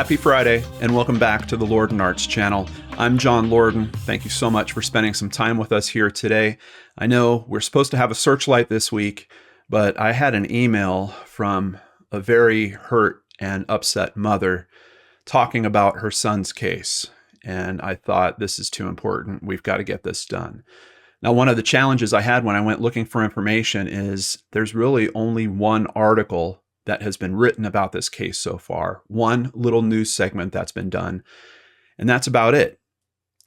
Happy Friday, and welcome back to the Lorden Arts channel. I'm John Lorden. Thank you so much for spending some time with us here today. I know we're supposed to have a searchlight this week, but I had an email from a very hurt and upset mother talking about her son's case, and I thought, this is too important. We've got to get this done. Now, one of the challenges I had when I went looking for information is there's really only one article that has been written about this case so far, one little news segment that's been done, and that's about it.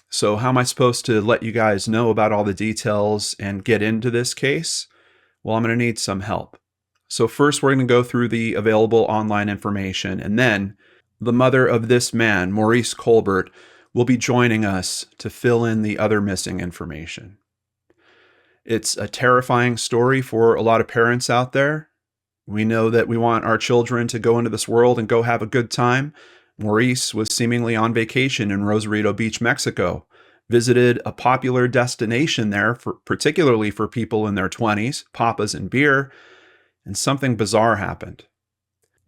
So how am I supposed to let you guys know about all the details and get into this case? Well, I'm going to need some help. So first, we're going to go through the available online information, and then the mother of this man, Maurice Colburt, will be joining us to fill in the other missing information. It's a terrifying story for a lot of parents out there. We know that we want our children to go into this world and go have a good time. Maurice was seemingly on vacation in Rosarito Beach, Mexico, visited a popular destination there, particularly for people in their 20s, papas and beer, and something bizarre happened.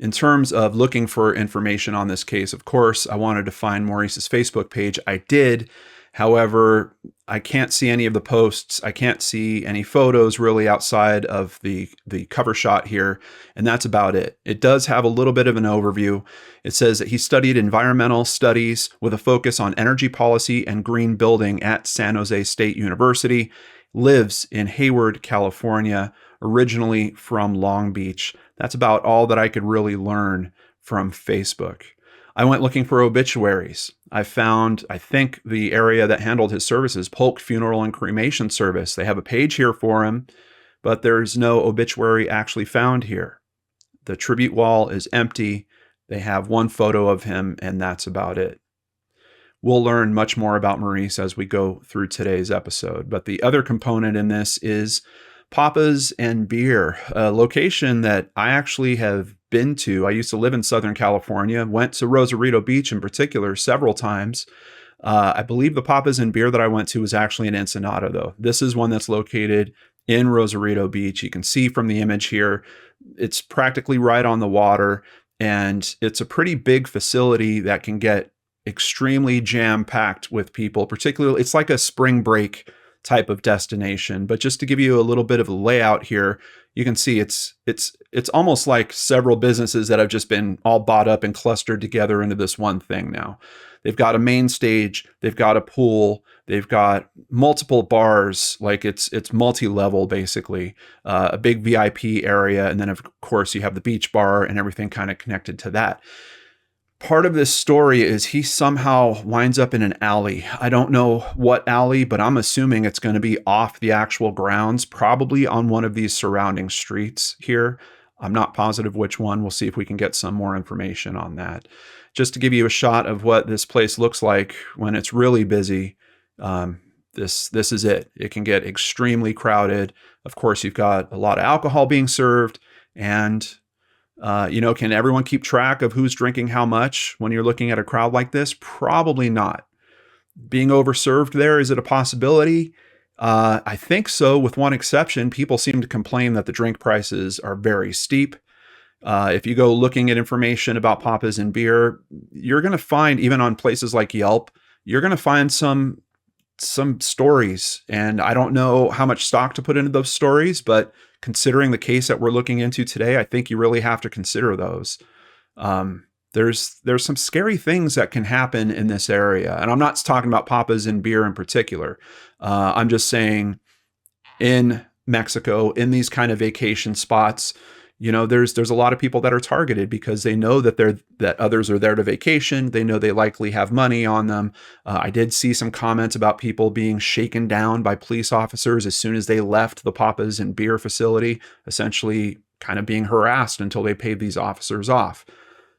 In terms of looking for information on this case, of course, I wanted to find Maurice's Facebook page. I did. However, I can't see any of the posts. I can't see any photos really outside of the cover shot here, and that's about it. It does have a little bit of an overview. It says that he studied environmental studies with a focus on energy policy and green building at San Jose State University, lives in Hayward, California, originally from Long Beach. That's about all that I could really learn from Facebook. I went looking for obituaries. I found, I think, the area that handled his services, Polk Funeral and Cremation Service. They have a page here for him, but there's no obituary actually found here. The tribute wall is empty. They have one photo of him, and that's about it. We'll learn much more about Maurice as we go through today's episode. But the other component in this is Papas and Beer, a location that I actually have been to. I used to live in Southern California, went to Rosarito Beach in particular several times. I believe the Papas and Beer that I went to was actually in Ensenada, though. This is one that's located in Rosarito Beach. You can see from the image here, it's practically right on the water, and it's a pretty big facility that can get extremely jam-packed with people. Particularly, it's like a spring break type of destination. But just to give you a little bit of a layout here, you can see it's almost like several businesses that have just been all bought up and clustered together into this one thing now. They've got a main stage, they've got a pool, they've got multiple bars, like it's multi-level basically, a big VIP area, and then of course you have the beach bar and everything kind of connected to that. Part of this story is he somehow winds up in an alley. I don't know what alley, but I'm assuming it's going to be off the actual grounds, probably on one of these surrounding streets here. I'm not positive which one. We'll see if we can get some more information on that. Just to give you a shot of what this place looks like when it's really busy, this is it. It can get extremely crowded. Of course, you've got a lot of alcohol being served, and can everyone keep track of who's drinking how much when you're looking at a crowd like this? Probably not. Being overserved there, is it a possibility? I think so, with one exception. People seem to complain that the drink prices are very steep. If you go looking at information about Papas and Beer, you're going to find, even on places like Yelp, you're going to find some stories. And I don't know how much stock to put into those stories, but considering the case that we're looking into today, I think you really have to consider those. There's some scary things that can happen in this area. And I'm not talking about Papas and Beer in particular. I'm just saying in Mexico, in these kind of vacation spots, there's a lot of people that are targeted because they know that others are there to vacation. They know they likely have money on them. I did see some comments about people being shaken down by police officers as soon as they left the Papas and Beer facility, essentially kind of being harassed until they paid these officers off.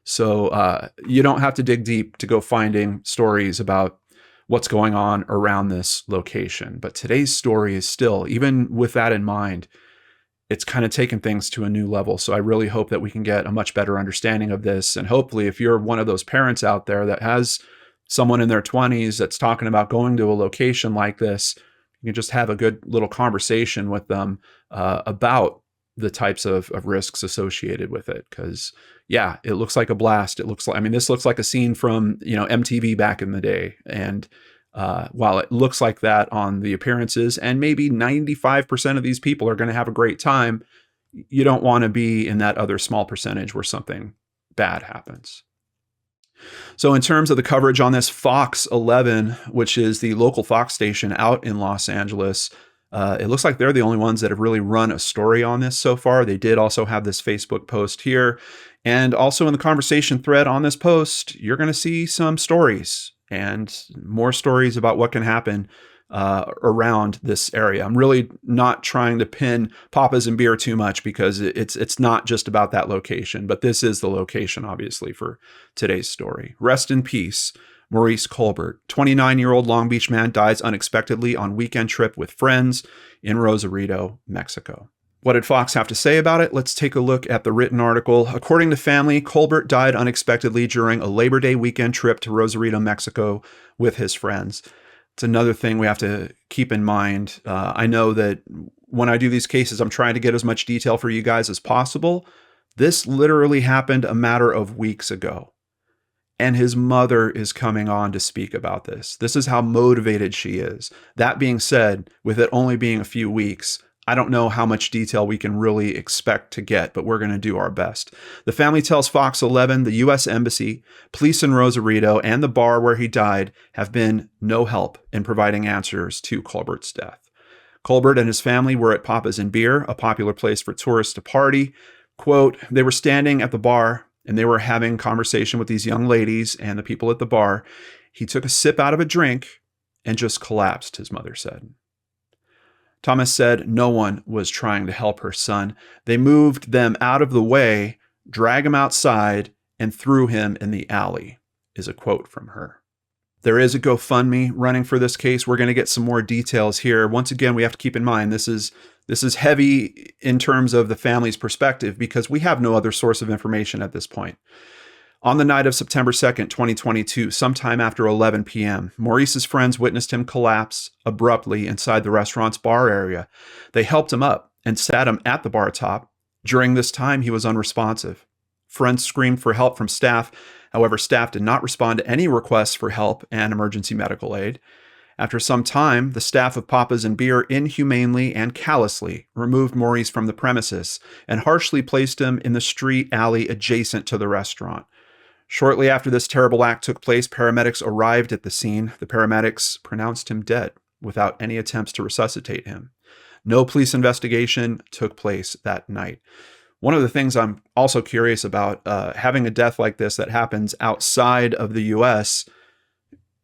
So you don't have to dig deep to go finding stories about what's going on around this location. But today's story is still, even with that in mind, it's kind of taken things to a new level. So I really hope that we can get a much better understanding of this. And hopefully, if you're one of those parents out there that has someone in their 20s that's talking about going to a location like this, you can just have a good little conversation with them about the types of risks associated with it. Because yeah, it looks like a blast. It looks like, I mean, this looks like a scene from, MTV back in the day. And while it looks like that on the appearances, and maybe 95% of these people are going to have a great time, you don't want to be in that other small percentage where something bad happens. So in terms of the coverage on this, Fox 11, which is the local Fox station out in Los Angeles, it looks like they're the only ones that have really run a story on this so far. They did also have this Facebook post here. And also in the conversation thread on this post, you're going to see some stories and more stories about what can happen around this area. I'm really not trying to pin Papa's and Beer too much because it's not just about that location, but this is the location, obviously, for today's story. Rest in peace, Maurice Colburt. 29-year-old Long Beach man dies unexpectedly on weekend trip with friends in Rosarito, Mexico. What did Fox have to say about it? Let's take a look at the written article. According to family, Colburt died unexpectedly during a Labor Day weekend trip to Rosarito, Mexico with his friends. It's another thing we have to keep in mind. I know that when I do these cases, I'm trying to get as much detail for you guys as possible. This literally happened a matter of weeks ago. And his mother is coming on to speak about this. This is how motivated she is. That being said, with it only being a few weeks, I don't know how much detail we can really expect to get, but we're going to do our best. The family tells Fox 11 the U.S. Embassy, police in Rosarito, and the bar where he died have been no help in providing answers to Colbert's death. Colbert and his family were at Papa's and Beer, a popular place for tourists to party. Quote, they were standing at the bar and they were having conversation with these young ladies and the people at the bar. He took a sip out of a drink and just collapsed, his mother said. Thomas said no one was trying to help her son. They moved them out of the way, dragged him outside, and threw him in the alley, is a quote from her. There is a GoFundMe running for this case. We're going to get some more details here. Once again, we have to keep in mind this is heavy in terms of the family's perspective because we have no other source of information at this point. On the night of September 2nd, 2022, sometime after 11 p.m., Maurice's friends witnessed him collapse abruptly inside the restaurant's bar area. They helped him up and sat him at the bar top. During this time, he was unresponsive. Friends screamed for help from staff. However, staff did not respond to any requests for help and emergency medical aid. After some time, the staff of Papa's and Beer inhumanely and callously removed Maurice from the premises and harshly placed him in the street alley adjacent to the restaurant. Shortly after this terrible act took place, paramedics arrived at the scene. The paramedics pronounced him dead without any attempts to resuscitate him. No police investigation took place that night. One of the things I'm also curious about, having a death like this that happens outside of the U.S.,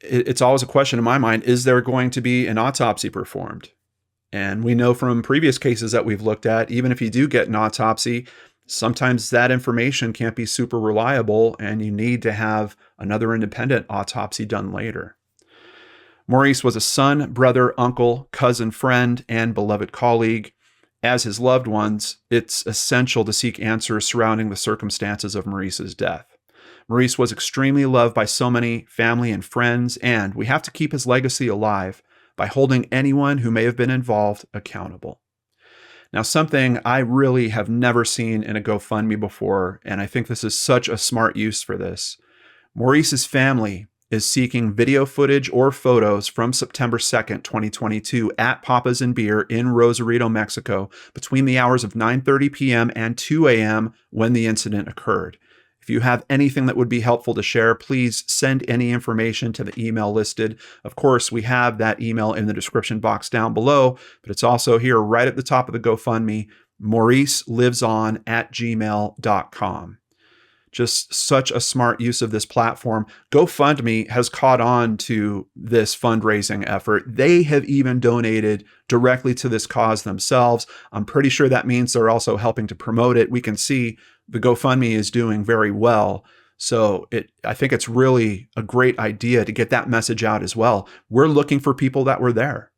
it's always a question in my mind, is there going to be an autopsy performed? And we know from previous cases that we've looked at, even if you do get an autopsy, sometimes that information can't be super reliable and you need to have another independent autopsy done later. Maurice was a son, brother, uncle, cousin, friend, and beloved colleague. As his loved ones, it's essential to seek answers surrounding the circumstances of Maurice's death. Maurice was extremely loved by so many family and friends, and we have to keep his legacy alive by holding anyone who may have been involved accountable. Now, something I really have never seen in a GoFundMe before, and I think this is such a smart use for this. Maurice's family is seeking video footage or photos from September 2nd, 2022 at Papa's and Beer in Rosarito, Mexico, between the hours of 9:30 p.m. and 2 a.m. when the incident occurred. If you have anything that would be helpful to share, please send any information to the email listed. Of course, we have that email in the description box down below, but it's also here right at the top of the GoFundMe, mauriceliveson@gmail.com. Just such a smart use of this platform. GoFundMe has caught on to this fundraising effort. They have even donated directly to this cause themselves. I'm pretty sure that means they're also helping to promote it. We can see the GoFundMe is doing very well. So I think it's really a great idea to get that message out as well. We're looking for people that were there.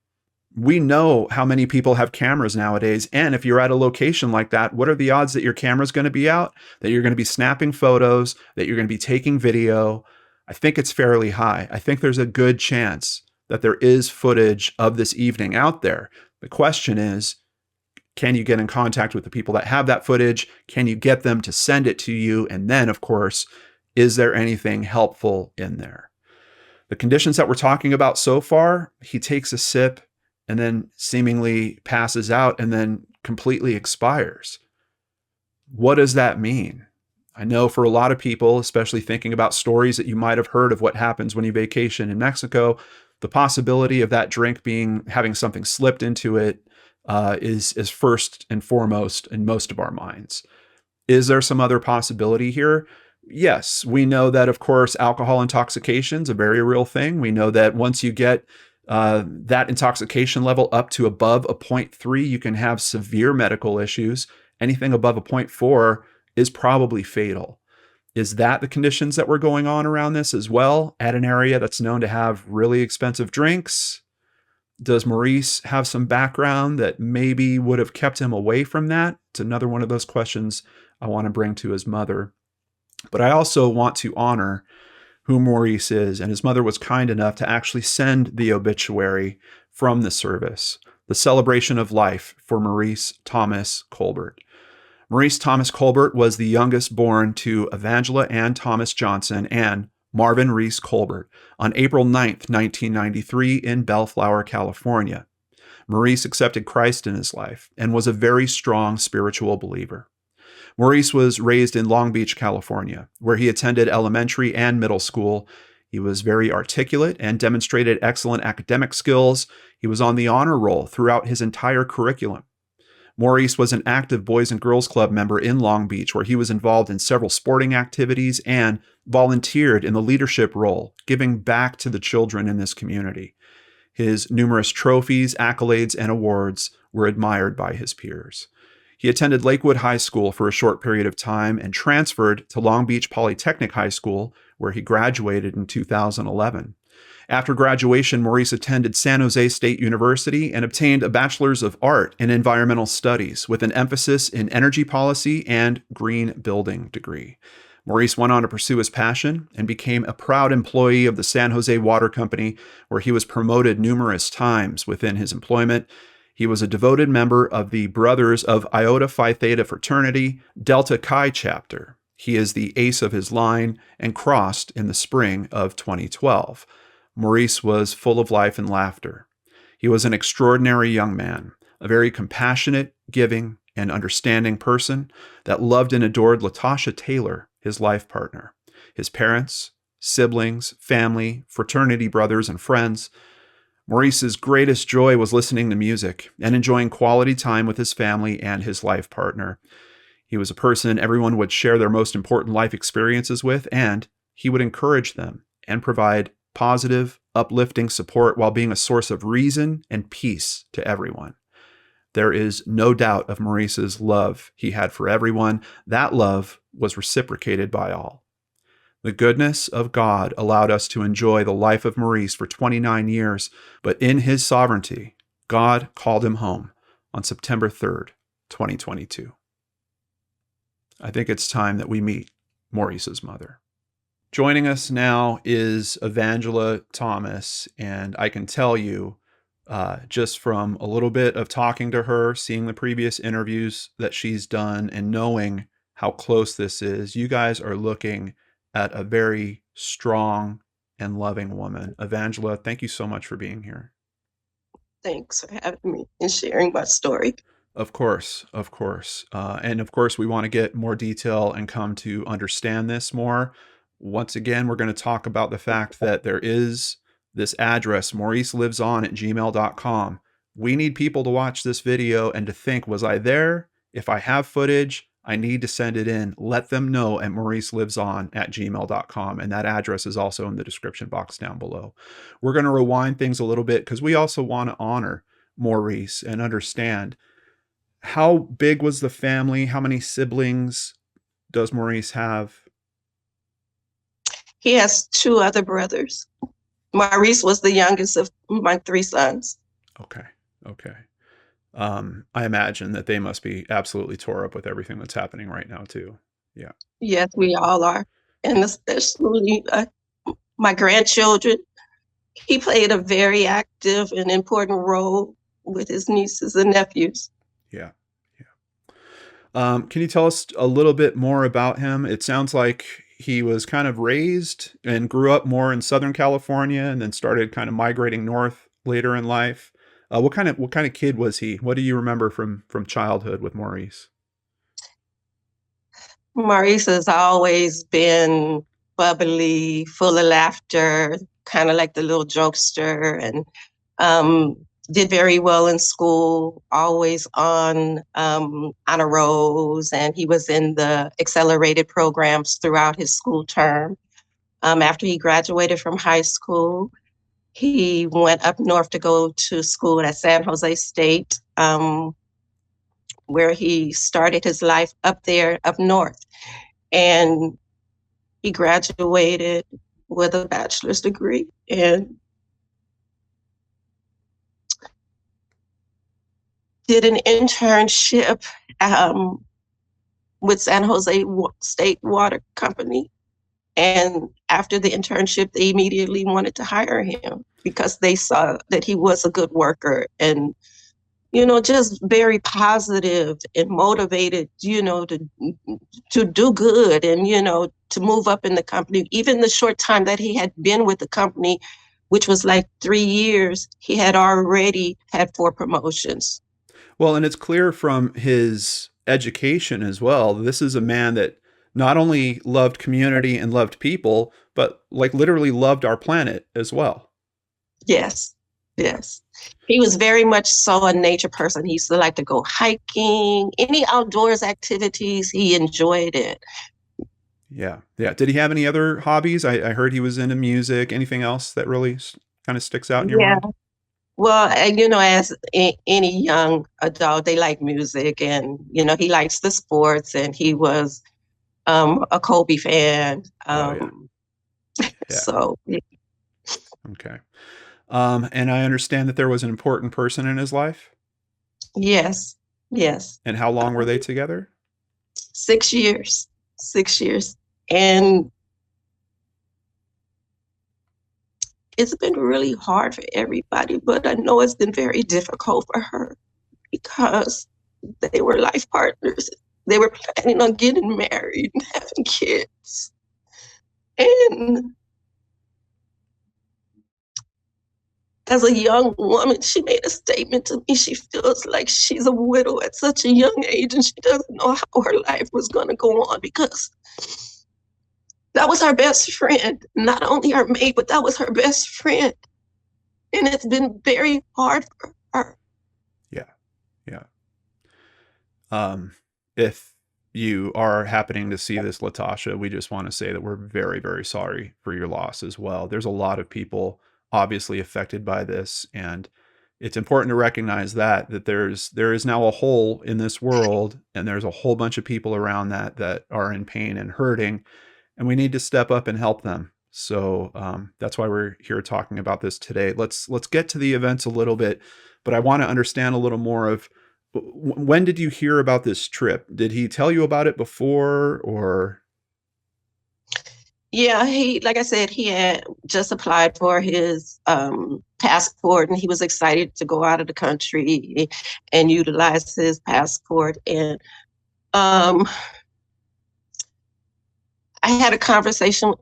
We know how many people have cameras nowadays. And if you're at a location like that, what are the odds that your camera's going to be out, that you're going to be snapping photos, that you're going to be taking video? I think it's fairly high. I think there's a good chance that there is footage of this evening out there. The question is, Can you get in contact with the people that have that footage? Can you get them to send it to you? And then, of course, is there anything helpful in there? The conditions that we're talking about so far, he takes a sip and then seemingly passes out and then completely expires. What does that mean? I know for a lot of people, especially thinking about stories that you might have heard of what happens when you vacation in Mexico, the possibility of that drink having something slipped into it is first and foremost in most of our minds. Is there some other possibility here? Yes, we know that, of course, alcohol intoxication is a very real thing. We know that once you get that intoxication level up to above a 0.3, you can have severe medical issues. Anything above a 0.4 is probably fatal. Is that the conditions that were going on around this as well, at an area that's known to have really expensive drinks? Does Maurice have some background that maybe would have kept him away from that? It's another one of those questions I want to bring to his mother. But I also want to honor who Maurice is, and his mother was kind enough to actually send the obituary from the service, the celebration of life for Maurice Thomas Colburt. Maurice Thomas Colburt was the youngest born to Evangela and Thomas Johnson and Marvin Reese Colburt on April 9th, 1993 in Bellflower, California. Maurice accepted Christ in his life and was a very strong spiritual believer. Maurice was raised in Long Beach, California, where he attended elementary and middle school. He was very articulate and demonstrated excellent academic skills. He was on the honor roll throughout his entire curriculum. Maurice was an active Boys and Girls Club member in Long Beach, where he was involved in several sporting activities and volunteered in the leadership role, giving back to the children in this community. His numerous trophies, accolades, and awards were admired by his peers. He attended Lakewood High School for a short period of time and transferred to Long Beach Polytechnic High School, where he graduated in 2011. After graduation, Maurice attended San Jose State University and obtained a Bachelor's of Art in Environmental Studies with an emphasis in energy policy and green building degree. Maurice went on to pursue his passion and became a proud employee of the San Jose Water Company, where he was promoted numerous times within his employment. He was a devoted member of the Brothers of Iota Phi Theta Fraternity, Delta Chi chapter. He is the ace of his line and crossed in the spring of 2012. Maurice was full of life and laughter. He was an extraordinary young man, a very compassionate, giving, and understanding person that loved and adored Latasha Taylor, his life partner, his parents, siblings, family, fraternity brothers, and friends. Maurice's greatest joy was listening to music and enjoying quality time with his family and his life partner. He was a person everyone would share their most important life experiences with, and he would encourage them and provide positive, uplifting support while being a source of reason and peace to everyone. There is no doubt of Maurice's love he had for everyone. That love was reciprocated by all. The goodness of God allowed us to enjoy the life of Maurice for 29 years, but in his sovereignty, God called him home on September 3rd, 2022. I think it's time that we meet Maurice's mother. Joining us now is Evangela Thomas, and I can tell you, just from a little bit of talking to her, seeing the previous interviews that she's done, and knowing how close this is, you guys are looking at a very strong and loving woman. Evangela, thank you so much for being here. Thanks for having me and sharing my story. Of course, of course. And of course, we want to get more detail and come to understand this more. Once again, we're going to talk about the fact that there is this address, mauriceliveson@gmail.com. We need people to watch this video and to think, was I there? If I have footage, I need to send it in. Let them know at mauriceliveson@gmail.com. And that address is also in the description box down below. We're going to rewind things a little bit because we also want to honor Maurice and understand how big was the family? How many siblings does Maurice have? He has two other brothers. Maurice was the youngest of my three sons. Okay. I imagine that they must be absolutely tore up with everything that's happening right now too. Yeah. Yes, we all are. And especially my grandchildren. He played a very active and important role with his nieces and nephews. Yeah. Can you tell us a little bit more about him? It sounds like he was kind of raised and grew up more in Southern California, and then started kind of migrating north later in life. What kind of kid was he? What do you remember from childhood with Maurice? Maurice has always been bubbly, full of laughter, kind of like the little jokester, and um, did very well in school, always on honor rolls, and he was in the accelerated programs throughout his school term. After he graduated from high school, he went up north to go to school at San Jose State, where he started his life up there, up north. And he graduated with a bachelor's degree and did an internship with San Jose State Water Company. And after the internship, they immediately wanted to hire him because they saw that he was a good worker and, just very positive and motivated, to do good and, to move up in the company. Even the short time that he had been with the company, which was like 3 years, he had already had 4 promotions. Well, and it's clear from his education as well. This is a man that not only loved community and loved people, but like literally loved our planet as well. Yes, yes. He was very much so a nature person. He used to like to go hiking, any outdoors activities, he enjoyed it. Yeah. Yeah. Did he have any other hobbies? I heard he was into music. Anything else that really kind of sticks out in your Yeah. mind? Well, as any young adult, they like music and, he likes the sports and he was a Kobe fan. Oh, yeah. Yeah. So, Okay. And I understand that there was an important person in his life. yes, yes. And how long were they together? 6 years, 6 years. And it's been really hard for everybody, but I know it's been very difficult for her because they were life partners. They were planning on getting married and having kids. And as a young woman, she made a statement to me. She feels like she's a widow at such a young age and she doesn't know how her life was going to go on because that was her best friend. Not only her mate, but that was her best friend. And it's been very hard for her. Yeah. Yeah. If you are happening to see this, Latasha, we just want to say that we're very, very sorry for your loss as well. There's a lot of people obviously affected by this, and it's important to recognize that there is now a hole in this world, and there's a whole bunch of people around that are in pain and hurting, and we need to step up and help them. So that's why we're here talking about this today. Let's get to the events a little bit, but I want to understand a little more of when did you hear about this trip? Did he tell you about it before, or? Yeah, like I said, he had just applied for his passport and he was excited to go out of the country and utilize his passport. And um, I had a conversation.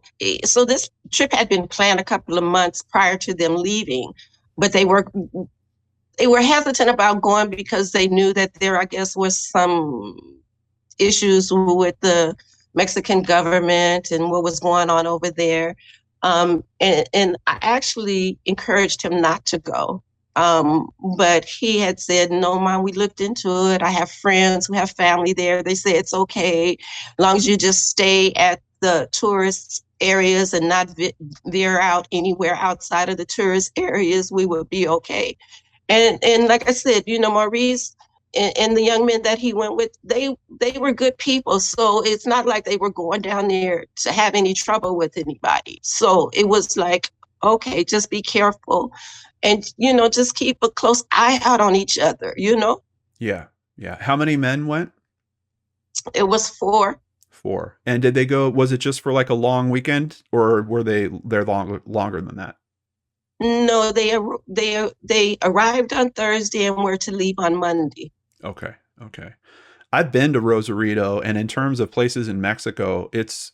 So this trip had been planned a couple of months prior to them leaving, but they were hesitant about going because they knew that there, I guess, was some issues with the Mexican government and what was going on over there. And I actually encouraged him not to go. But he had said, no, Mom, we looked into it. I have friends who have family there. They say it's okay, as long as you just stay at the tourist areas and not veer out anywhere outside of the tourist areas, we would be okay. And like I said, Maurice and the young men that he went with, they were good people. So it's not like they were going down there to have any trouble with anybody. So it was like, okay, just be careful and, just keep a close eye out on each other. Yeah. Yeah. How many men went? It was 4. 4. And did they go, was it just for like a long weekend, or were they there longer than that? No, they arrived on Thursday and were to leave on Monday. Okay. Okay. I've been to Rosarito, and in terms of places in Mexico, it's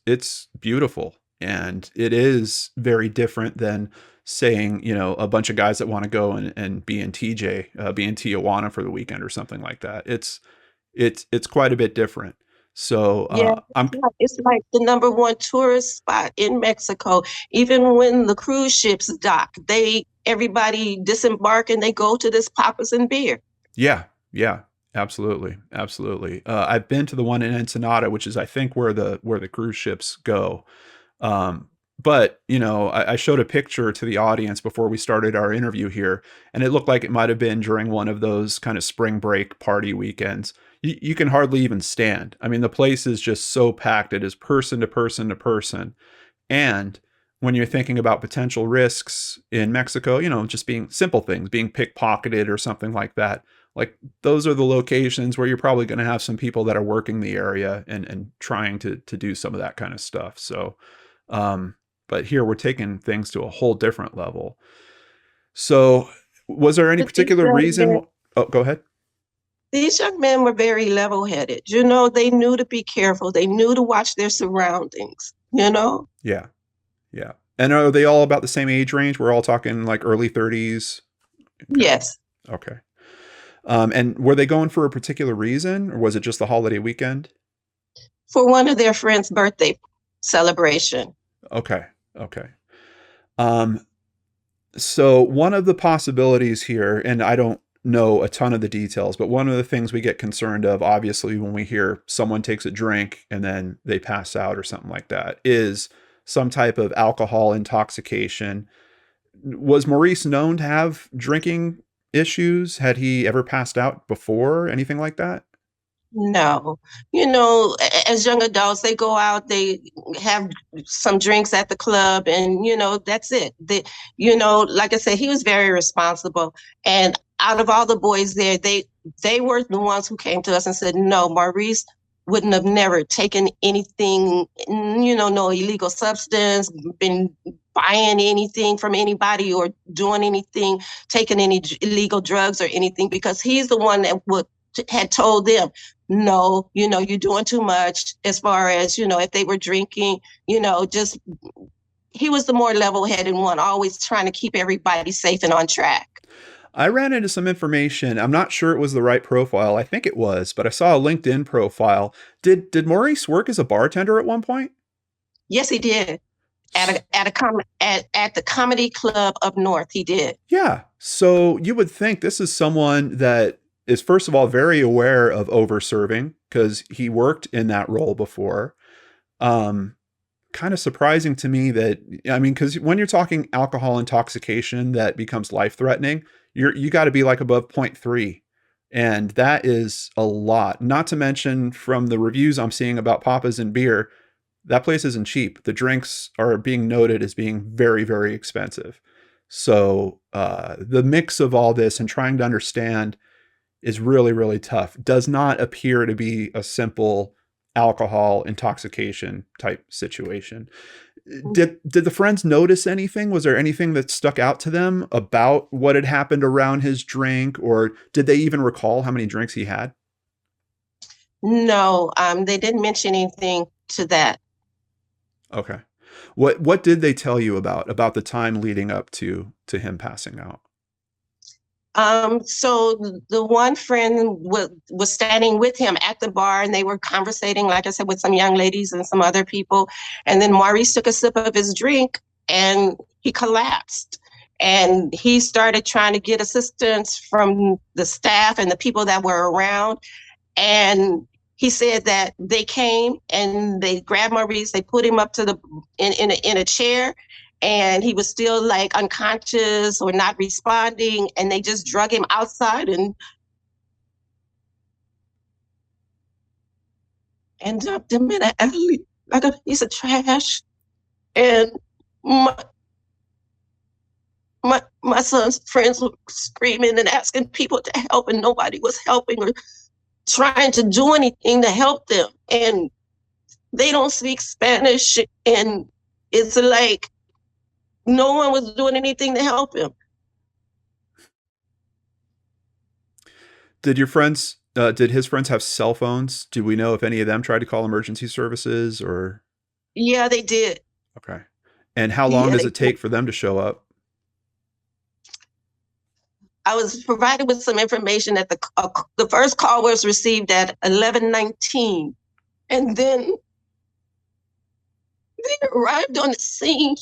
beautiful, and it is very different than saying, a bunch of guys that want to go and be in TJ, be in Tijuana for the weekend or something like that. It's quite a bit different. So Yeah, I'm it's like the number one tourist spot in Mexico. Even when the cruise ships dock, everybody disembark and they go to this Papas and Beer. Yeah, yeah, absolutely, absolutely. I've been to the one in Ensenada, which is I think where the cruise ships go. Um, but I showed a picture to the audience before we started our interview here, and it looked like it might have been during one of those kind of spring break party weekends. You can hardly even stand. I mean, the place is just so packed. It is person to person to person. And when you're thinking about potential risks in Mexico, just being simple things, being pickpocketed or something like that, like those are the locations where you're probably going to have some people that are working the area and trying to do some of that kind of stuff. So, but here we're taking things to a whole different level. So, was there any But these particular young men, reason? Oh, go ahead. these young men were very level-headed. They knew to be careful. They knew to watch their surroundings. Yeah, yeah. And are they all about the same age range? We're all talking like early 30s. Okay. Yes. Okay. And were they going for a particular reason, or was it just the holiday weekend? For one of their friends' birthday celebration. Okay. Okay. Um, so one of the possibilities here, and I don't know a ton of the details, but one of the things we get concerned of, obviously, when we hear someone takes a drink and then they pass out or something like that, is some type of alcohol intoxication. Was Maurice known to have drinking issues? Had he ever passed out before? Anything like that? No. As young adults, they go out, they have some drinks at the club, and, that's it. Like I said, he was very responsible. And out of all the boys there, they were the ones who came to us and said, no, Maurice wouldn't have never taken anything, no illegal substance, been buying anything from anybody or doing anything, taking any illegal drugs or anything, because he's the one that had told them, no, you're doing too much, as far as, if they were drinking, just he was the more level-headed one, always trying to keep everybody safe and on track. I ran into some information. I'm not sure it was the right profile. I think it was, but I saw a LinkedIn profile. Did Maurice work as a bartender at one point? Yes, he did. At the comedy club up north, he did. Yeah. So you would think this is someone that is, first of all, very aware of over serving because he worked in that role before. Kind of surprising to me that, I mean, because when you're talking alcohol intoxication that becomes life threatening, you got to be like above 0.3. And that is a lot. Not to mention, from the reviews I'm seeing about Papas and beer, that place isn't cheap. The drinks are being noted as being very, very expensive. So the mix of all this and trying to understand is really, really tough. Does not appear to be a simple alcohol intoxication type situation. Did the friends notice anything? Was there anything that stuck out to them about what had happened around his drink, or did they even recall how many drinks he had? No, they didn't mention anything to that. Okay. What did they tell you about the time leading up to him passing out? So the one friend was standing with him at the bar, and they were conversating, like I said, with some young ladies and some other people. And then Maurice took a sip of his drink and he collapsed. And he started trying to get assistance from the staff and the people that were around. And he said that they came and they grabbed Maurice, they put him up to in a chair, and he was still like unconscious or not responding, and they just drug him outside and dumped him in an alley like a piece of trash. And my, my son's friends were screaming and asking people to help, and nobody was helping or trying to do anything to help them. And they don't speak Spanish, and it's like no one was doing anything to help him. Did your friends Did his friends have cell phones? Do we know if any of them tried to call emergency services or? Yeah, they did. Okay. And how long Yeah, does they it did. take for them to show up? I was provided with some information that the first call was received at 11:19, and then they arrived on the scene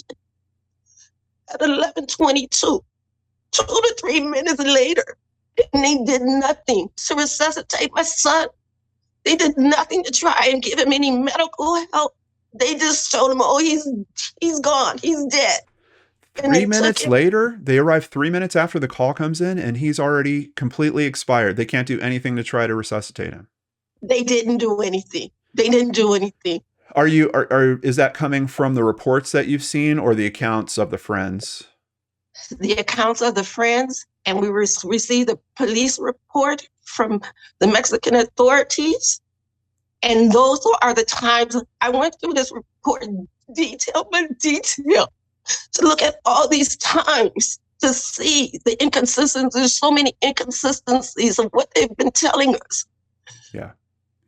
at 11:22, 2 to 3 minutes later, and they did nothing to resuscitate my son. They did nothing to try and give him any medical help. They just told him, "Oh, he's gone, he's dead," and Three they took minutes him. later, they arrive 3 minutes after the call comes in, and he's already completely expired. They can't do anything to try to resuscitate him. They didn't do anything. They didn't do anything. Is that coming from the reports that you've seen or the accounts of the friends? The accounts of the friends, and we received a police report from the Mexican authorities. And those are the times I went through this report detail by detail to look at all these times to see the inconsistencies. There's so many inconsistencies of what they've been telling us. Yeah.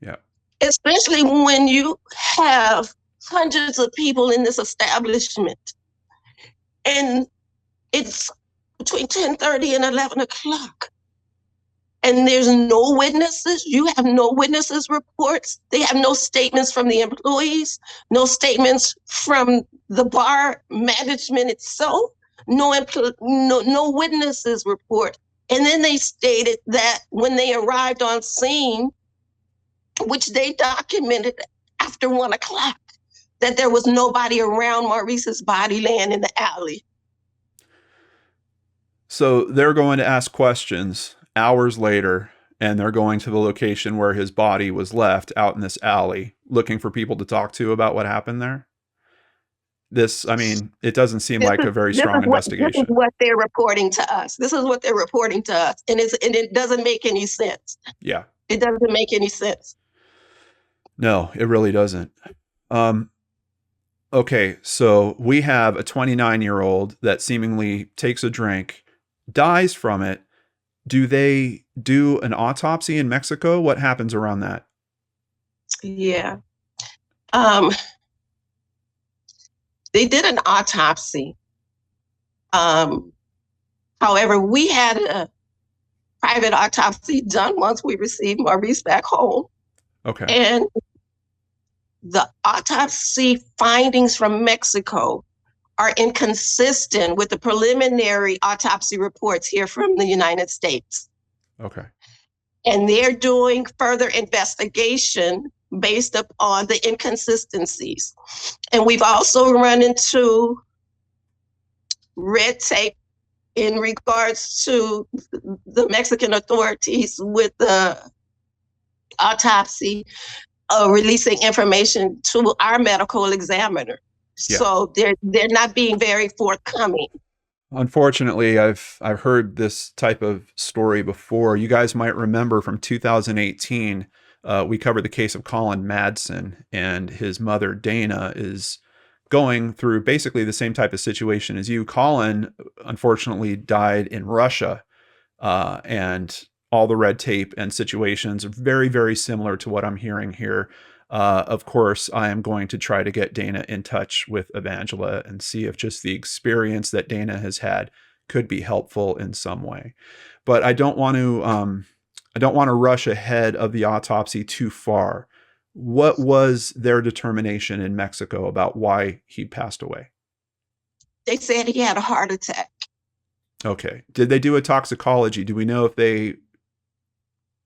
Yeah. Especially when you have hundreds of people in this establishment. And it's between 10:30 and 11 o'clock. And there's no witnesses. You have no witnesses reports. They have no statements from the employees, no statements from the bar management itself, no witnesses report. And then they stated that when they arrived on scene, which they documented after 1 o'clock, that there was nobody around Maurice's body laying in the alley. So they're going to ask questions hours later, and they're going to the location where his body was left out in this alley, looking for people to talk to about what happened there. It doesn't seem like a very strong investigation. This is what they're reporting to us. This is what they're reporting to us. And it doesn't make any sense. Yeah. It doesn't make any sense. No, it really doesn't. Okay, so we have a 29-year-old that seemingly takes a drink, dies from it. Do they do an autopsy in Mexico? What happens around that? Yeah. They did an autopsy. However, we had a private autopsy done once we received Maurice back home. Okay. And the autopsy findings from Mexico are inconsistent with the preliminary autopsy reports here from the United States. Okay. And they're doing further investigation based upon the inconsistencies. And we've also run into red tape in regards to the Mexican authorities with the autopsy, releasing information to our medical examiner. Yeah. So they're not being very forthcoming. Unfortunately, I've heard this type of story before. You guys might remember from 2018, we covered the case of Colin Madsen, and his mother Dana is going through basically the same type of situation as you. Colin, unfortunately, died in Russia, and all the red tape and situations are very, very similar to what I'm hearing here. Of course, I am going to try to get Dana in touch with Evangela and see if just the experience that Dana has had could be helpful in some way. But I don't want to rush ahead of the autopsy too far. What was their determination in Mexico about why he passed away? They said he had a heart attack. Okay. Did they do a toxicology? Do we know if they...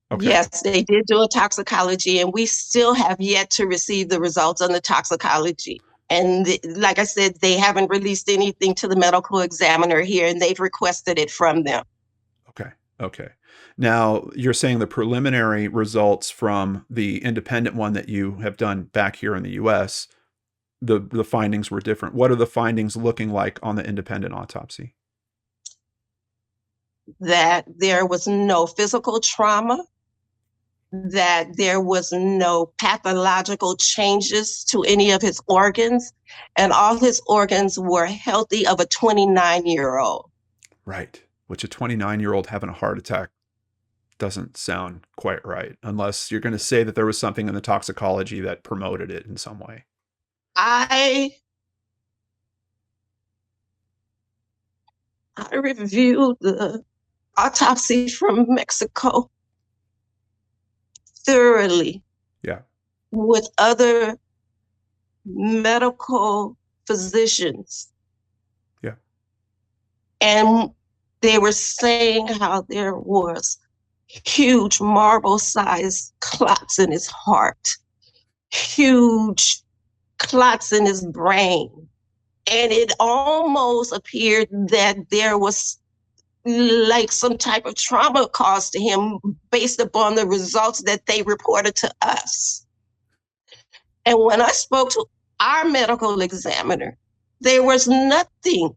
Okay. Yes, they did do a toxicology, and we still have yet to receive the results on the toxicology. And like I said, they haven't released anything to the medical examiner here, and they've requested it from them. Okay. Okay. Now, you're saying the preliminary results from the independent one that you have done back here in the U.S., the findings were different. What are the findings looking like on the independent autopsy? That there was no physical trauma, that there was no pathological changes to any of his organs, and all his organs were healthy of a 29-year-old. Right. Which a 29-year-old having a heart attack doesn't sound quite right, unless you're going to say that there was something in the toxicology that promoted it in some way. I reviewed the autopsy from Mexico thoroughly. Yeah. With other medical physicians. Yeah. And they were saying how there was huge marble-sized clots in his heart, huge clots in his brain. And it almost appeared that there was like some type of trauma caused to him based upon the results that they reported to us. And when I spoke to our medical examiner, there was nothing.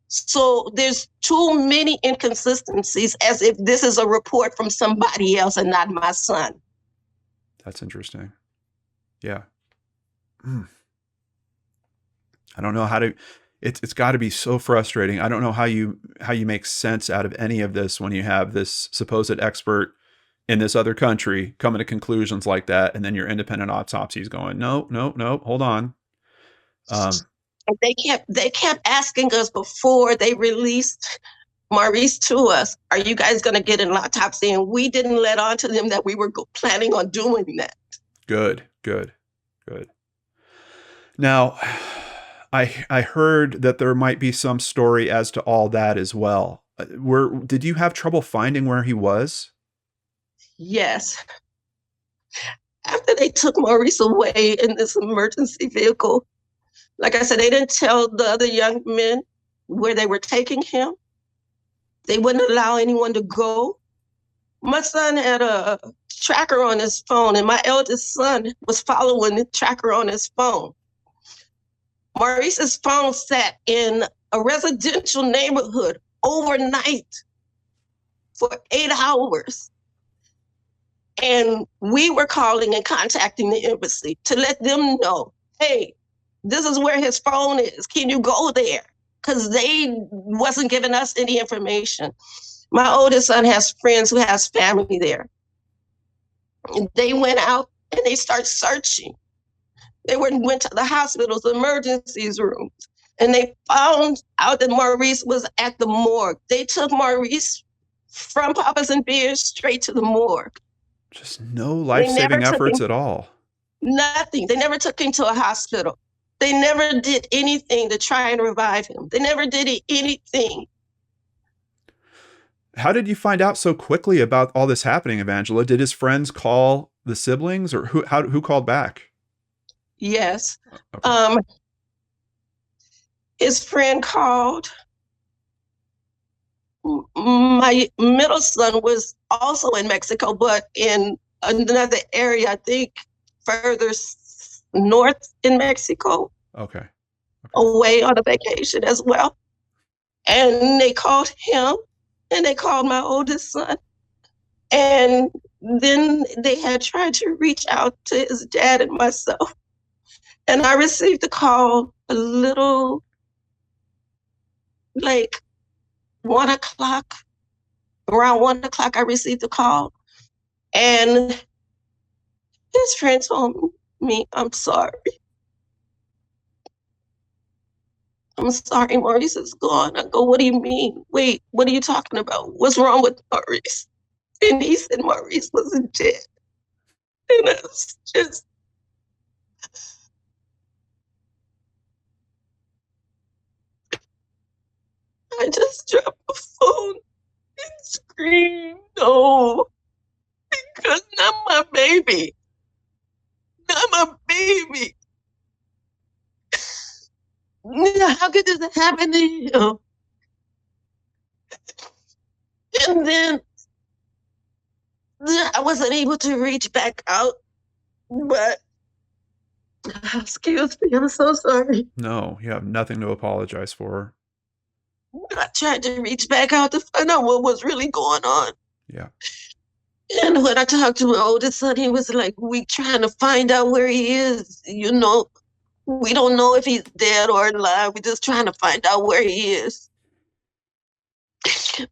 So there's too many inconsistencies, as if this is a report from somebody else and not my son. That's interesting. Yeah. I don't know how to, it's got to be so frustrating. I don't know how you make sense out of any of this when you have this supposed expert in this other country coming to conclusions like that, and then your independent autopsies going, no, hold on. They kept asking us before they released Maurice to us, are you guys going to get an autopsy? And we didn't let on to them that we were planning on doing that. Good. Now, I heard that there might be some story as to all that as well. Did you have trouble finding where he was? Yes. After they took Maurice away in this emergency vehicle, like I said, they didn't tell the other young men where they were taking him. They wouldn't allow anyone to go. My son had a tracker on his phone, and my eldest son was following the tracker on his phone. Maurice's phone sat in a residential neighborhood overnight for 8 hours. And we were calling and contacting the embassy to let them know, hey, this is where his phone is. Can you go there? Because they wasn't giving us any information. My oldest son has friends who has family there. And they went out and they started searching. They went to the hospitals, emergencies rooms, and they found out that Maurice was at the morgue. They took Maurice from Papa's and Beers straight to the morgue. Just no life-saving efforts at all. Nothing. They never took him to a hospital. They never did anything to try and revive him. They never did anything. How did you find out so quickly about all this happening, Evangela? Did his friends call the siblings, or who called back? Yes. Okay. His friend called. My middle son was also in Mexico, but in another area, I think further north in Mexico. Okay. Away on a vacation as well. And they called him, and they called my oldest son. And then they had tried to reach out to his dad and myself. And I received a call a little like 1 o'clock. Around 1 o'clock, I received a call. And his friend told me, I'm sorry. I'm sorry, Maurice is gone. I go, what do you mean? Wait, what are you talking about? What's wrong with Maurice? And he said Maurice wasn't dead. And I was just, I just dropped the phone and screamed, no, because not my baby. Not my baby. How could this happen to you? And then I wasn't able to reach back out, but excuse me, I'm so sorry. No, you have nothing to apologize for. I tried to reach back out to find out what was really going on. Yeah. And when I talked to my oldest son, he was like, we trying to find out where he is. You know, we don't know if he's dead or alive. We're just trying to find out where he is.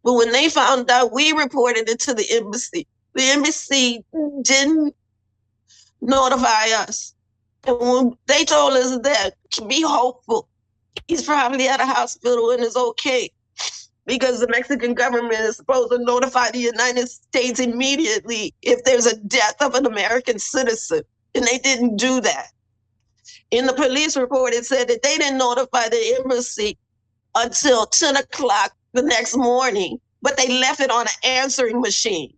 But when they found out, we reported it to the embassy. The embassy didn't notify us. And when they told us that to be hopeful, he's probably at a hospital and is okay, because the Mexican government is supposed to notify the United States immediately if there's a death of an American citizen, and they didn't do that. In the police report, it said that they didn't notify the embassy until 10 o'clock the next morning, but they left it on an answering machine.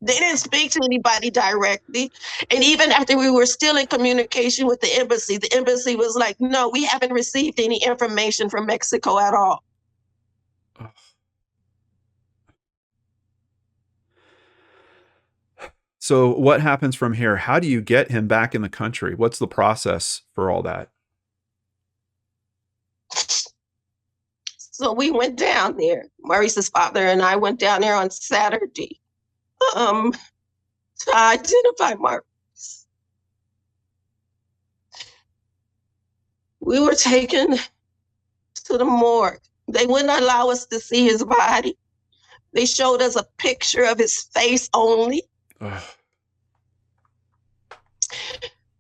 They didn't speak to anybody directly. And even after we were still in communication with the embassy was like, no, we haven't received any information from Mexico at all. So what happens from here? How do you get him back in the country? What's the process for all that? So we went down there. Maurice's father and I went down there on Saturday to identify Maurice. We were taken to the morgue. They wouldn't allow us to see his body. They showed us a picture of his face only. Ugh.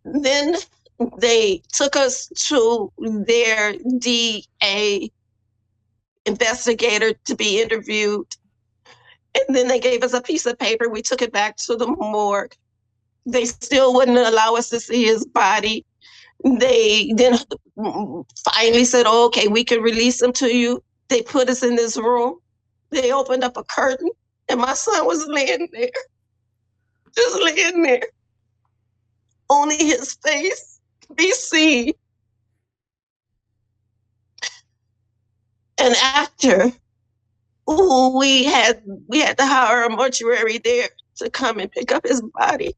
Then they took us to their DA investigator to be interviewed. And then they gave us a piece of paper. We took it back to the morgue. They still wouldn't allow us to see his body. They then finally said, oh, okay, we can release him to you. They put us in this room. They opened up a curtain, and my son was laying there, just laying there. Only his face could be seen. And after, we had to hire a mortuary there to come and pick up his body.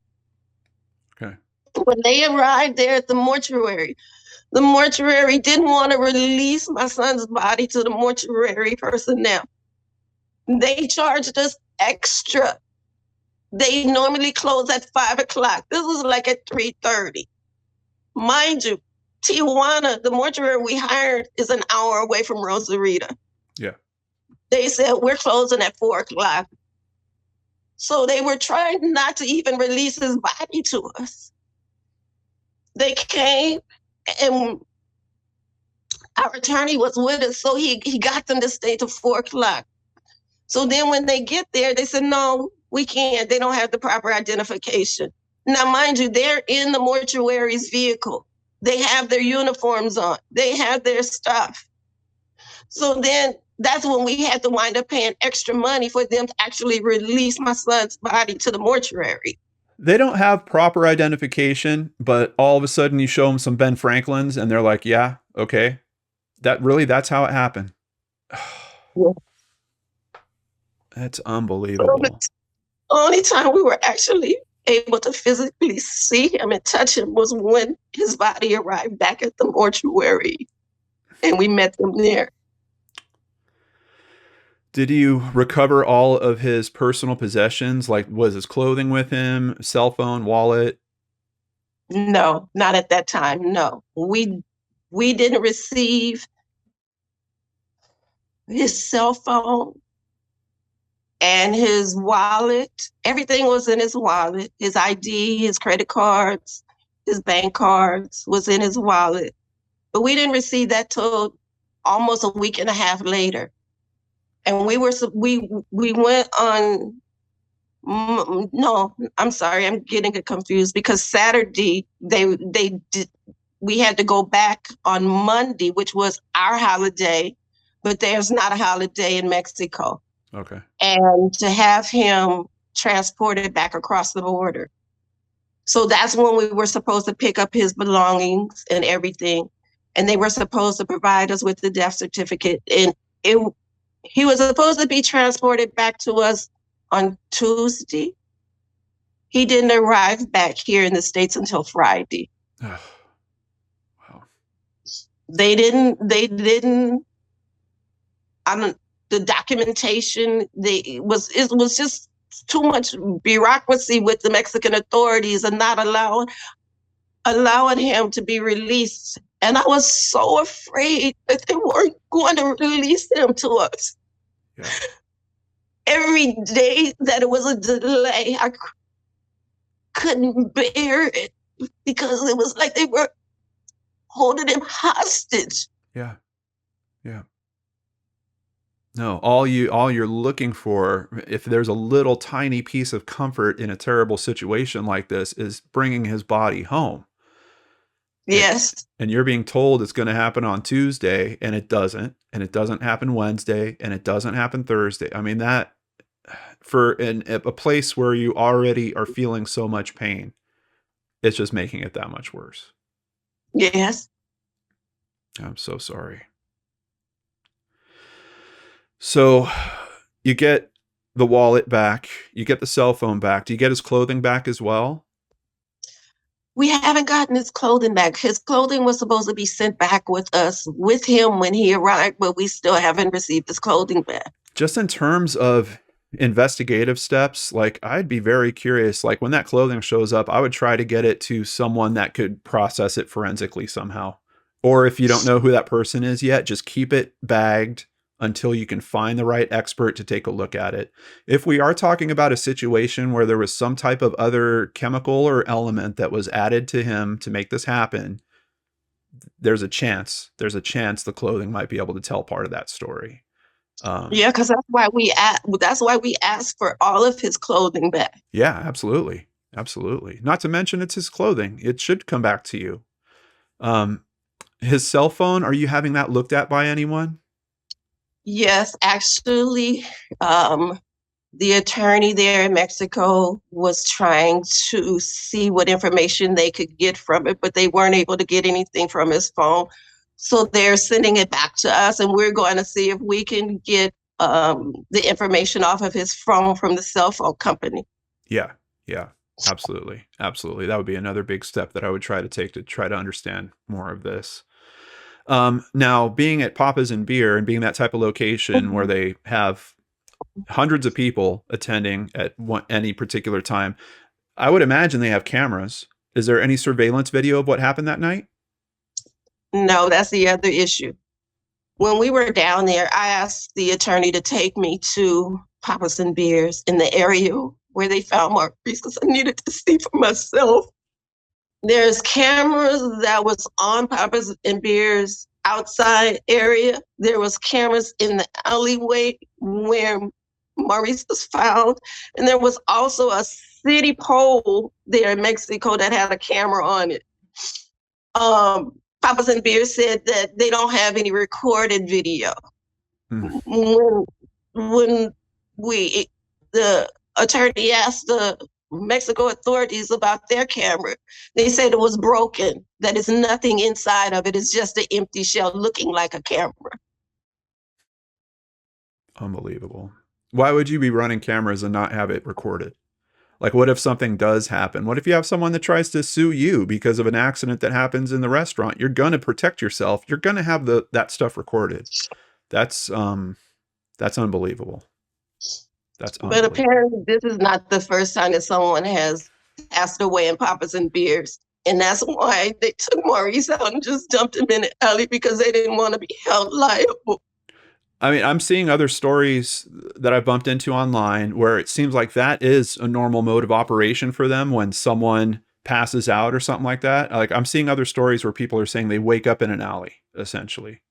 Okay. When they arrived there at the mortuary didn't want to release my son's body to the mortuary personnel. They charged us extra. They normally close at 5 o'clock. This was like at 3:30. Mind you, Tijuana, the mortuary we hired, is an hour away from Rosarito. Yeah. They said, we're closing at 4 o'clock. So they were trying not to even release his body to us. They came, and our attorney was with us, so he got them to stay till 4 o'clock. So then when they get there, they said, no, we can't. They don't have the proper identification. Now, mind you, they're in the mortuary's vehicle. They have their uniforms on. They have their stuff. So then that's when we had to wind up paying extra money for them to actually release my son's body to the mortuary. They don't have proper identification, but all of a sudden you show them some Ben Franklins and they're like, yeah, okay. That's how it happened. Yeah. That's unbelievable. The only time we were actually able to physically see him and touch him was when his body arrived back at the mortuary and we met them there. Did you recover all of his personal possessions? Like, was his clothing with him, cell phone, wallet? No, not at that time. No, we didn't receive his cell phone and his wallet. Everything was in his wallet. His ID, his credit cards, his bank cards was in his wallet. But we didn't receive that till almost a week and a half later. And we went on, no, I'm sorry, I'm getting it confused, because Saturday we had to go back on Monday, which was our holiday, but there's not a holiday in Mexico. Okay. And to have him transported back across the border. So that's when we were supposed to pick up his belongings and everything. And they were supposed to provide us with the death certificate. And he was supposed to be transported back to us on Tuesday. He didn't arrive back here in the States until Friday. Wow. They didn't, the documentation, it was just too much bureaucracy with the Mexican authorities and not allowing him to be released. And I was so afraid that they weren't going to release him to us. Yeah. Every day that it was a delay, I couldn't bear it because it was like they were holding him hostage. Yeah. Yeah. No, all you're looking for, if there's a little tiny piece of comfort in a terrible situation like this, is bringing his body home. And Yes. and you're being told it's going to happen on Tuesday, and it doesn't happen Wednesday, and it doesn't happen Thursday. I mean, that, for a place where you already are feeling so much pain, it's just making it that much worse. Yes. I'm so sorry. So you get the wallet back, you get the cell phone back. Do you get his clothing back as well? We haven't gotten his clothing back. His clothing was supposed to be sent back with us, with him when he arrived, but we still haven't received his clothing back. Just in terms of investigative steps, like, I'd be very curious, like, when that clothing shows up, I would try to get it to someone that could process it forensically somehow. Or if you don't know who that person is yet, just keep it bagged until you can find the right expert to take a look at it. If we are talking about a situation where there was some type of other chemical or element that was added to him to make this happen, there's a chance the clothing might be able to tell part of that story. Yeah, because that's why we asked for all of his clothing back. Yeah, absolutely. Absolutely. Not to mention it's his clothing. It should come back to you. His cell phone, are you having that looked at by anyone? Yes, actually, the attorney there in Mexico was trying to see what information they could get from it, but they weren't able to get anything from his phone. So they're sending it back to us, and we're going to see if we can get the information off of his phone from the cell phone company. Yeah. Yeah. Absolutely. Absolutely. That would be another big step that I would try to take to try to understand more of this. Now, being at Papa's and Beer and being that type of location where they have hundreds of people attending at any particular time, I would imagine they have cameras. Is there any surveillance video of what happened that night? No, that's the other issue. When we were down there, I asked the attorney to take me to Papa's and Beers in the area where they found Maurice because I needed to see for myself. There's cameras that was on Papa's and Beers outside area. There was cameras in the alleyway where Maurice was found. And there was also a city pole there in Mexico that had a camera on it. Papa's and Beer said that they don't have any recorded video. When the attorney asked the Mexico authorities about their camera, they said it was broken, that is nothing inside of it. It's just an empty shell looking like a camera. Unbelievable. Why would you be running cameras and not have it recorded? Like, what if something does happen? What if you have someone that tries to sue you because of an accident that happens in the restaurant? You're going to protect yourself. You're going to have that stuff recorded. That's unbelievable. That's unbelievable. But apparently this is not the first time that someone has passed away in Papa's and Beers. And that's why they took Maurice out and just dumped him in the alley, because they didn't want to be held liable. I mean, I'm seeing other stories that I've bumped into online where it seems like that is a normal mode of operation for them when someone passes out or something like that. Like, I'm seeing other stories where people are saying they wake up in an alley, essentially.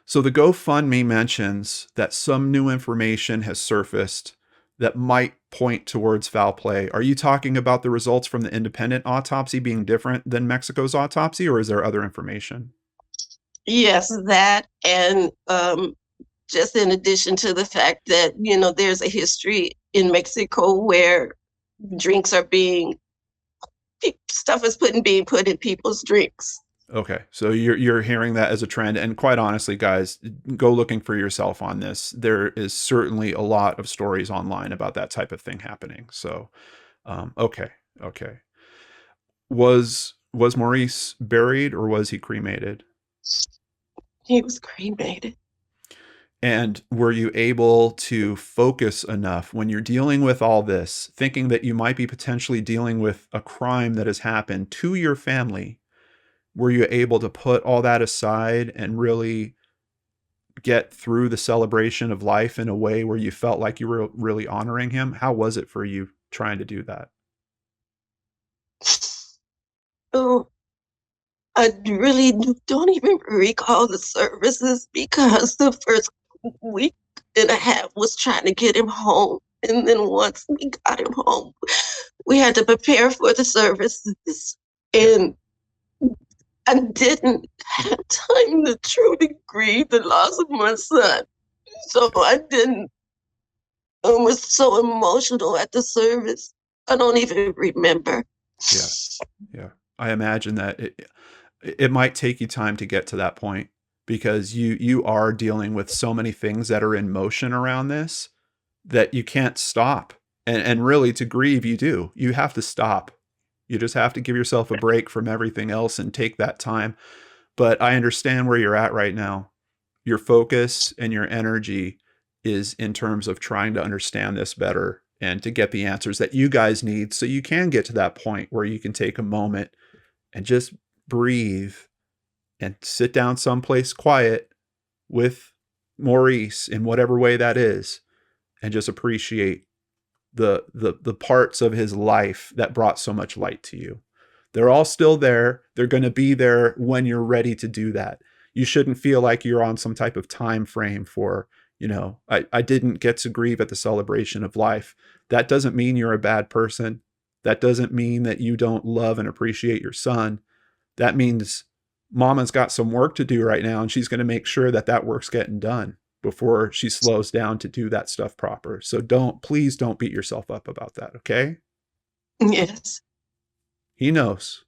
So the GoFundMe mentions that some new information has surfaced that might point towards foul play. Are you talking about the results from the independent autopsy being different than Mexico's autopsy, or is there other information? Yes, that, and just in addition to the fact that, there's a history in Mexico where stuff is being put in people's drinks. Okay, so you're hearing that as a trend, and quite honestly, guys, go looking for yourself on this. There is certainly a lot of stories online about that type of thing happening. So, okay. Was Maurice buried or was he cremated? He was cremated. And were you able to focus enough when you're dealing with all this, thinking that you might be potentially dealing with a crime that has happened to your family? Were you able to put all that aside and really get through the celebration of life in a way where you felt like you were really honoring him? How was it for you trying to do that? Oh, I really don't even recall the services because the first week and a half was trying to get him home. And then once we got him home, we had to prepare for the services. Yeah. And I didn't have time to truly grieve the loss of my son. So I didn't. I was so emotional at the service. I don't even remember. Yeah. Yeah. I imagine that it might take you time to get to that point because you are dealing with so many things that are in motion around this that you can't stop. And really to grieve, you have to stop. You just have to give yourself a break from everything else and take that time. But I understand where you're at right now. Your focus and your energy is in terms of trying to understand this better and to get the answers that you guys need so you can get to that point where you can take a moment and just breathe and sit down someplace quiet with Maurice in whatever way that is and just appreciate the parts of his life that brought so much light to you. They're all still there. They're going to be there when you're ready to do that. You shouldn't feel like you're on some type of time frame for, I didn't get to grieve at the celebration of life. That doesn't mean you're a bad person. That doesn't mean that you don't love and appreciate your son. That means mama's got some work to do right now, and she's going to make sure that that work's getting done before she slows down to do that stuff proper. So please don't beat yourself up about that, okay? Yes. He knows.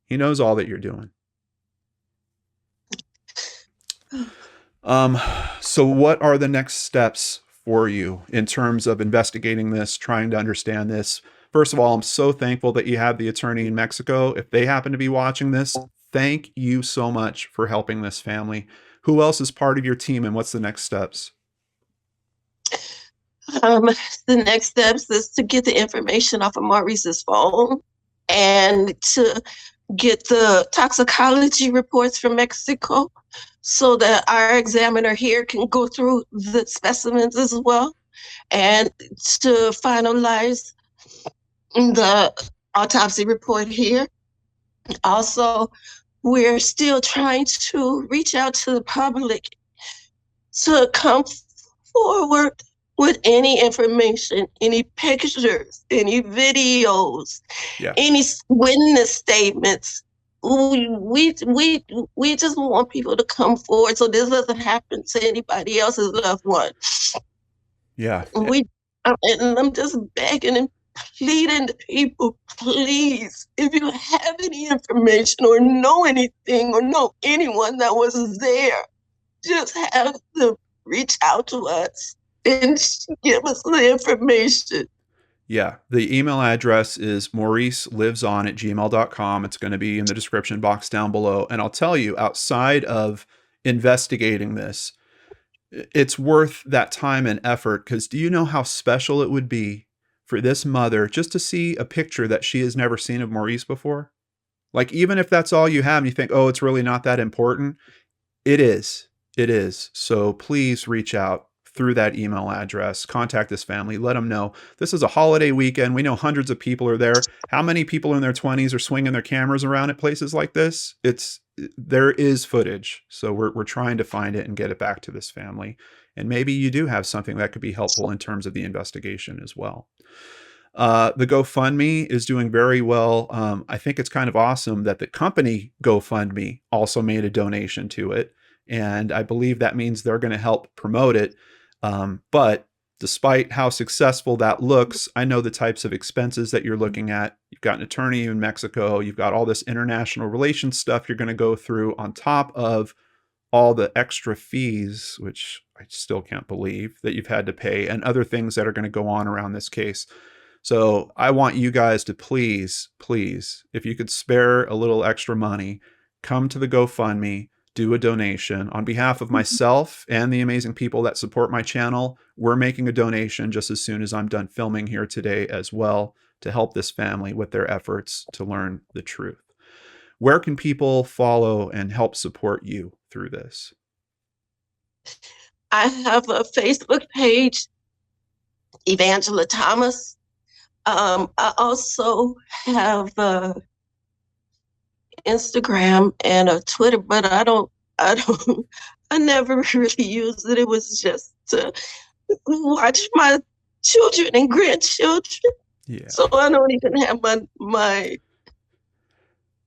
He knows all that you're doing. So what are the next steps for you in terms of investigating this, trying to understand this? First of all, I'm so thankful that you have the attorney in Mexico. If they happen to be watching this, thank you so much for helping this family. Who else is part of your team, and what's the next steps? The next steps is to get the information off of Maurice's phone and to get the toxicology reports from Mexico so that our examiner here can go through the specimens as well, and to finalize the autopsy report here. Also, we're still trying to reach out to the public to come forward with any information, any pictures, any videos, any witness statements. We just want people to come forward so this doesn't happen to anybody else's loved one. Yeah. And I'm just begging and pleading to people, please, if you have any information or know anything or know anyone that was there, just have them reach out to us and give us the information. Yeah. The email address is mauriceliveson@gmail.com. It's going to be in the description box down below. And I'll tell you, outside of investigating this, it's worth that time and effort, because do you know how special it would be for this mother just to see a picture that she has never seen of Maurice before? Like, even if that's all you have and you think, oh, it's really not that important, it is. It is. So please reach out through that email address, contact this family, let them know. This is a holiday weekend. We know hundreds of people are there. How many people in their 20s are swinging their cameras around at places like this? There is footage. So we're trying to find it and get it back to this family. And maybe you do have something that could be helpful in terms of the investigation as well. The GoFundMe is doing very well. I think it's kind of awesome that the company GoFundMe also made a donation to it. And I believe that means they're going to help promote it. But despite how successful that looks, I know the types of expenses that you're looking at. You've got an attorney in Mexico. You've got all this international relations stuff you're going to go through on top of all the extra fees, which I still can't believe that you've had to pay, and other things that are going to go on around this case. So I want you guys to please, if you could spare a little extra money, come to the GoFundMe, do a donation on behalf of myself and the amazing people that support my channel. We're making a donation just as soon as I'm done filming here today as well, to help this family with their efforts to learn the truth. Where can people follow and help support you through this? I have a Facebook page, Evangela Thomas. I also have Instagram and a Twitter, but I never really used it. It was just to watch my children and grandchildren. Yeah. So I don't even have my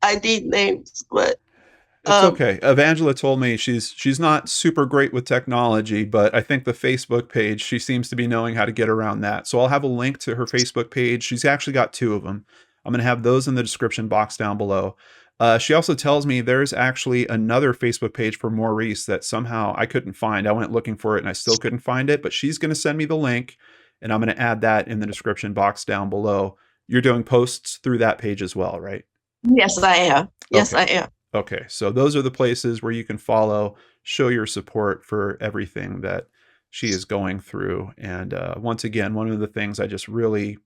ID names, but It's okay. Evangela told me she's not super great with technology, but I think the Facebook page, she seems to be knowing how to get around that. So I'll have a link to her Facebook page. She's actually got two of them. I'm going to have those in the description box down below. She also tells me there's actually another Facebook page for Maurice that somehow I couldn't find. I went looking for it and I still couldn't find it, but she's going to send me the link and I'm going to add that in the description box down below. You're doing posts through that page as well, right? yes, I am. Yes, Okay. I am. Okay, so those are the places where you can follow, show your support for everything that she is going through. And once again, one of the things I just really,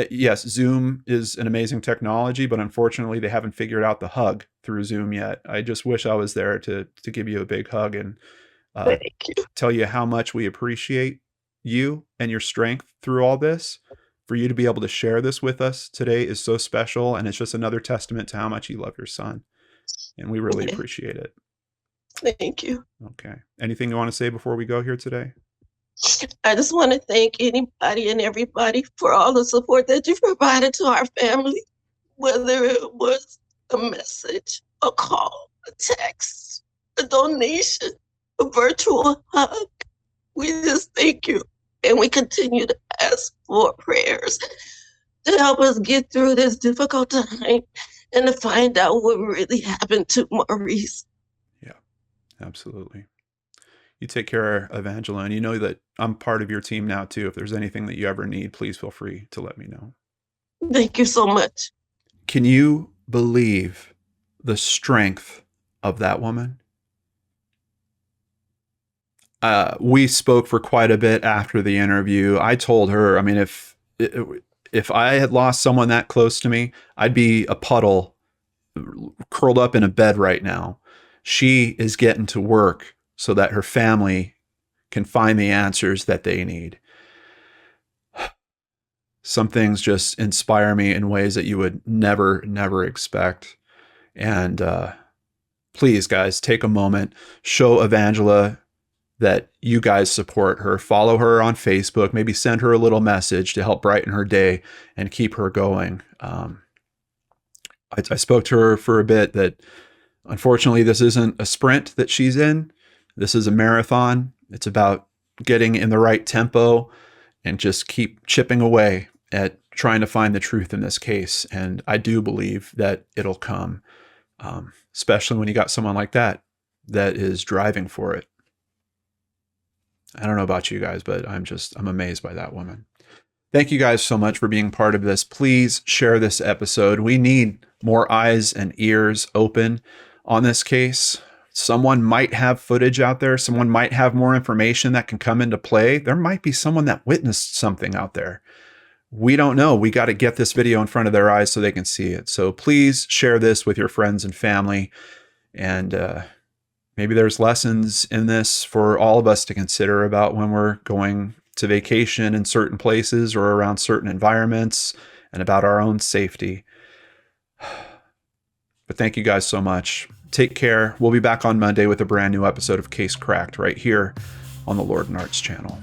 yes, Zoom is an amazing technology, but unfortunately they haven't figured out the hug through Zoom yet. I just wish I was there to give you a big hug and Thank you. tell you how much we appreciate you and your strength through all this. For you to be able to share this with us today is so special, and it's just another testament to how much you love your son. And we really appreciate it. Thank you. Okay. Anything you want to say before we go here today? I just want to thank anybody and everybody for all the support that you provided to our family, whether it was a message, a call, a text, a donation, a virtual hug. We just thank you. And we continue to ask for prayers to help us get through this difficult time and to find out what really happened to Maurice. Yeah, absolutely. You take care, Evangela, and you know that I'm part of your team now too. If there's anything that you ever need, please feel free to let me know. Thank you so much. Can you believe the strength of that woman? We spoke for quite a bit after the interview. I told her, I mean, if I had lost someone that close to me, I'd be a puddle curled up in a bed right now. She is getting to work so that her family can find the answers that they need. Some things just inspire me in ways that you would never expect. And please, guys, take a moment, show Evangela that you guys support her. Follow her on Facebook, maybe send her a little message to help brighten her day and keep her going. I spoke to her for a bit that unfortunately this isn't a sprint that she's in. This is a marathon. It's about getting in the right tempo and just keep chipping away at trying to find the truth in this case. And I do believe that it'll come, especially when you got someone like that is driving for it. I don't know about you guys, but I'm amazed by that woman. Thank you guys so much for being part of this. Please share this episode. We need more eyes and ears open on this case. Someone might have footage out there. Someone might have more information that can come into play. There might be someone that witnessed something out there. We don't know. We got to get this video in front of their eyes so they can see it. So please share this with your friends and family. And maybe there's lessons in this for all of us to consider about when we're going to vacation in certain places or around certain environments and about our own safety. But thank you guys so much. Take care. We'll be back on Monday with a brand new episode of Case Cracked right here on the Lord and Arts channel.